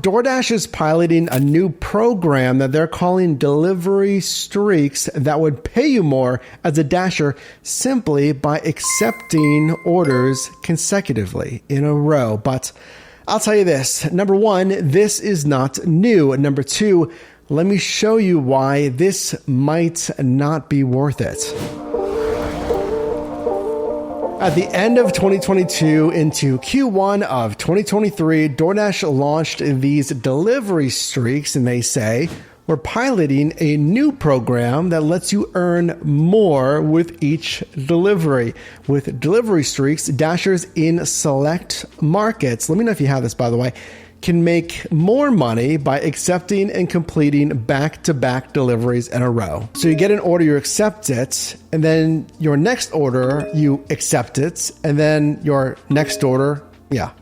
DoorDash is piloting a new program that they're calling delivery streaks that would pay you more as a Dasher simply by accepting orders consecutively in a row. But I'll tell you this. Number one, this is not new. And number two, let me show you why this might not be worth it. At the end of 2022 into Q1 of 2023, DoorDash launched these delivery streaks, and they say, we're piloting a new program that lets you earn more with each delivery. With delivery streaks, Dashers in select markets, let me know if you have this, by the way, can make more money by accepting and completing back-to-back deliveries in a row. So you get an order, you accept it, and then your next order, you accept it, and then your next order,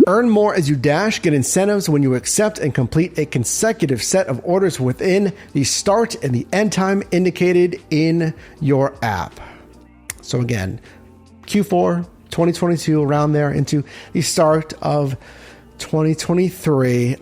Earn more as you Dash, get incentives when you accept and complete a consecutive set of orders within the start and the end time indicated in your app. So again, Q4 2022, around there into the start of 2023.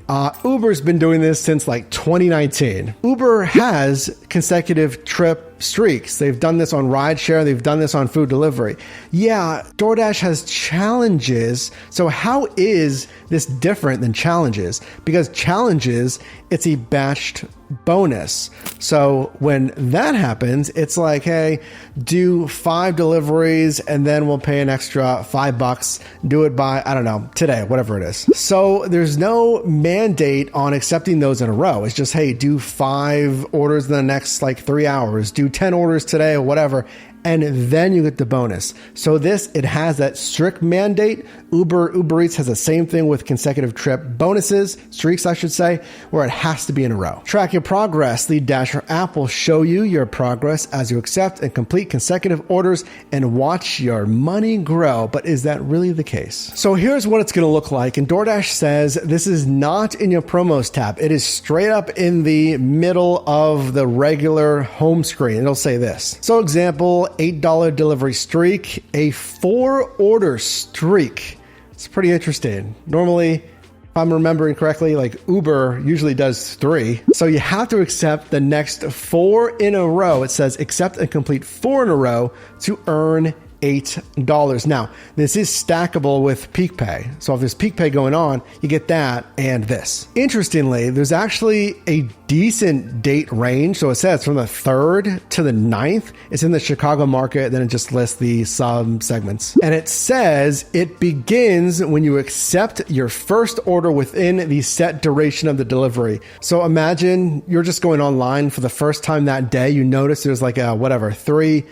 Uber's been doing this since like 2019. Uber has consecutive trip streaks. They've done this on rideshare. They've done this on food delivery. Yeah, DoorDash has challenges. So how is this different than challenges? Because challenges, it's a batched bonus. So when that happens, it's like, hey, do 5 deliveries and then we'll pay an extra $5. Do it by, I don't know, today, whatever it is. So there's no mandate on accepting those in a row. It's just, hey, do 5 orders in the next like 3 hours, do 10 orders today or whatever, and then you get the bonus. So it has that strict mandate. Uber Eats has the same thing with consecutive trip bonuses, streaks, I should say, where it has to be in a row. Track your progress. The Dasher app will show you your progress as you accept and complete consecutive orders and watch your money grow. But is that really the case? So here's what it's going to look like. And DoorDash says this is not in your promos tab. It is straight up in the middle of the regular home screen. It'll say this. So example, $8 delivery streak, a 4-order streak. It's pretty interesting. Normally, if I'm remembering correctly, like Uber usually does 3. So you have to accept the next 4 in a row. It says accept and complete 4 in a row to earn $8. Now, this is stackable with Peak Pay. So if there's Peak Pay going on, you get that and this. Interestingly, there's actually a decent date range. So it says from the 3rd to the 9th. It's in the Chicago market. Then it just lists the sub segments. And it says it begins when you accept your first order within the set duration of the delivery. So imagine you're just going online for the first time that day. You notice there's like a 3-4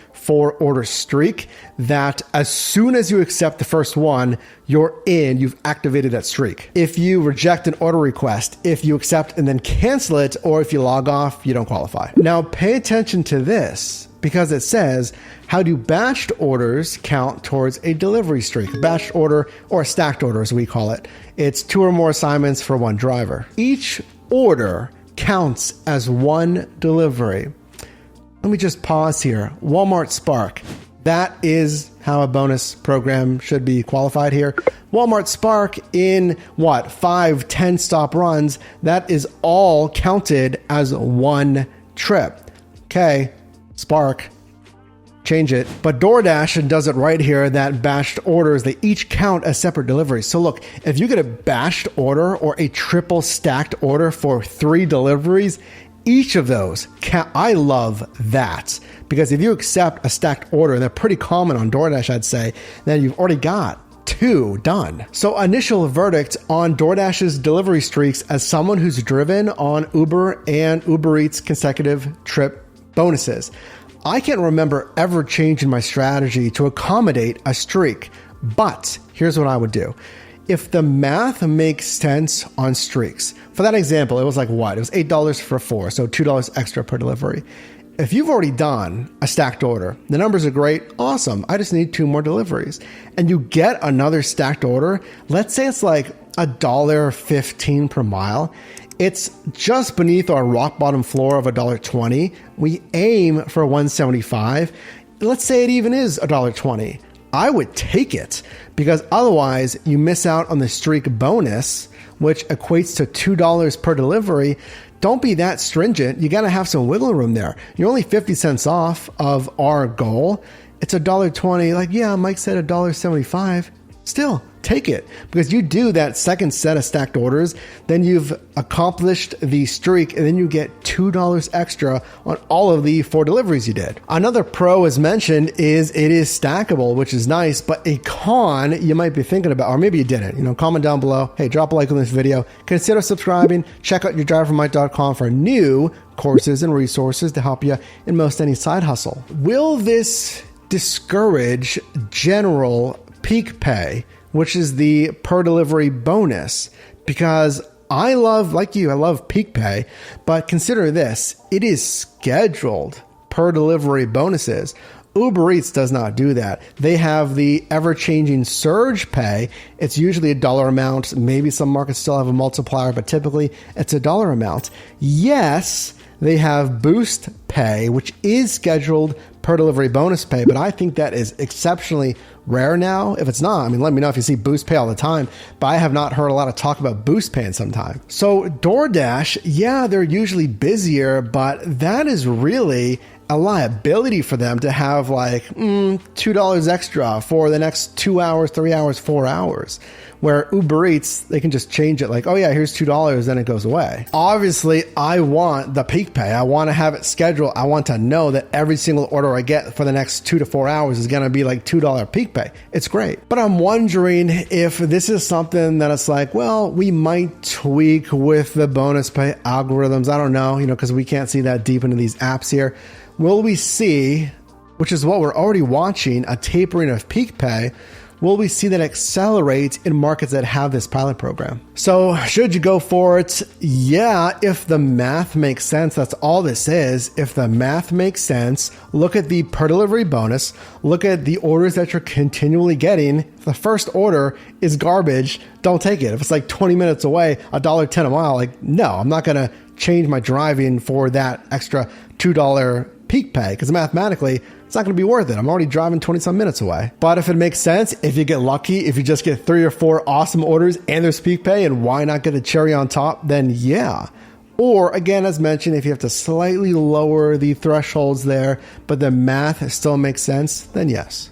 order streak that as soon as you accept the first one, you've activated that streak. If you reject an order request, if you accept and then cancel it, or if you log off, you don't qualify. Now pay attention to this because it says, how do batched orders count towards a delivery streak? A batched order, or a stacked order as we call it. It's 2 or more assignments for 1 driver. Each order counts as 1 delivery. Let me just pause here. Walmart Spark. That is how a bonus program should be qualified here. Walmart Spark in 5, 10 stop runs, that is all counted as 1 trip. Okay, Spark, change it. But DoorDash does it right here, that batched orders, they each count as separate deliveries. So look, if you get a batched order or a triple stacked order for 3 deliveries, each of those count. I love that because if you accept a stacked order, and they're pretty common on DoorDash, I'd say, then you've already got 2 done. So initial verdict on DoorDash's delivery streaks as someone who's driven on Uber and Uber Eats consecutive trip bonuses. I can't remember ever changing my strategy to accommodate a streak, but here's what I would do. If the math makes sense on streaks, for that example, it was like what? It was $8 for 4, so $2 extra per delivery. If you've already done a stacked order, the numbers are great, awesome. I just need 2 more deliveries. And you get another stacked order, let's say it's like $1.15 per mile. It's just beneath our rock bottom floor of $1.20. We aim for $1.75. Let's say it even is $1.20. I would take it because otherwise you miss out on the streak bonus, which equates to $2 per delivery, don't be that stringent. You got to have some wiggle room there. You're only 50 cents off of our goal. It's $1.20. Like, yeah, Mike said $1.75. Still, take it, because you do that second set of stacked orders, then you've accomplished the streak, and then you get $2 extra on all of the 4 deliveries you did. Another pro, as mentioned, is it is stackable, which is nice, but a con you might be thinking about, or maybe you didn't, comment down below. Hey, drop a like on this video. Consider subscribing. Check out yourdrivermike.com for new courses and resources to help you in most any side hustle. Will this discourage general peak pay, which is the per delivery bonus? Because I love peak pay, but consider this, it is scheduled per delivery bonuses. Uber Eats does not do that. They have the ever-changing surge pay. It's usually a dollar amount. Maybe some markets still have a multiplier, but typically it's a dollar amount. Yes, they have boost pay, which is scheduled per delivery bonus pay, but I think that is exceptionally rare now. If it's not, let me know if you see boost pay all the time, but I have not heard a lot of talk about boost pay in some time. So DoorDash, yeah, they're usually busier, but that is really a liability for them to have like $2 extra for the next 2 hours, 3 hours, 4 hours. Where Uber Eats, they can just change it like, oh yeah, here's $2, then it goes away. Obviously, I want the peak pay. I want to have it scheduled. I want to know that every single order I get for the next 2 to 4 hours is going to be like $2 peak pay. It's great. But I'm wondering if this is something that it's like, well, we might tweak with the bonus pay algorithms. I don't know, because we can't see that deep into these apps here. Will we see, which is what we're already watching, a tapering of peak pay? Will we see that accelerate in markets that have this pilot program? So should you go for it? Yeah, if the math makes sense. That's all this is. If the math makes sense, look at the per delivery bonus, look at the orders that you're continually getting. If the first order is garbage, don't take it. If it's like 20 minutes away, $1.10 a mile, like, no, I'm not going to change my driving for that extra $2 peak pay, because mathematically it's not going to be worth it. I'm already driving 20 some minutes away. But if it makes sense, if you get lucky, if you just get 3 or 4 awesome orders and there's peak pay, and why not get the cherry on top, then yeah. Or again, as mentioned, if you have to slightly lower the thresholds there, but the math still makes sense, then yes.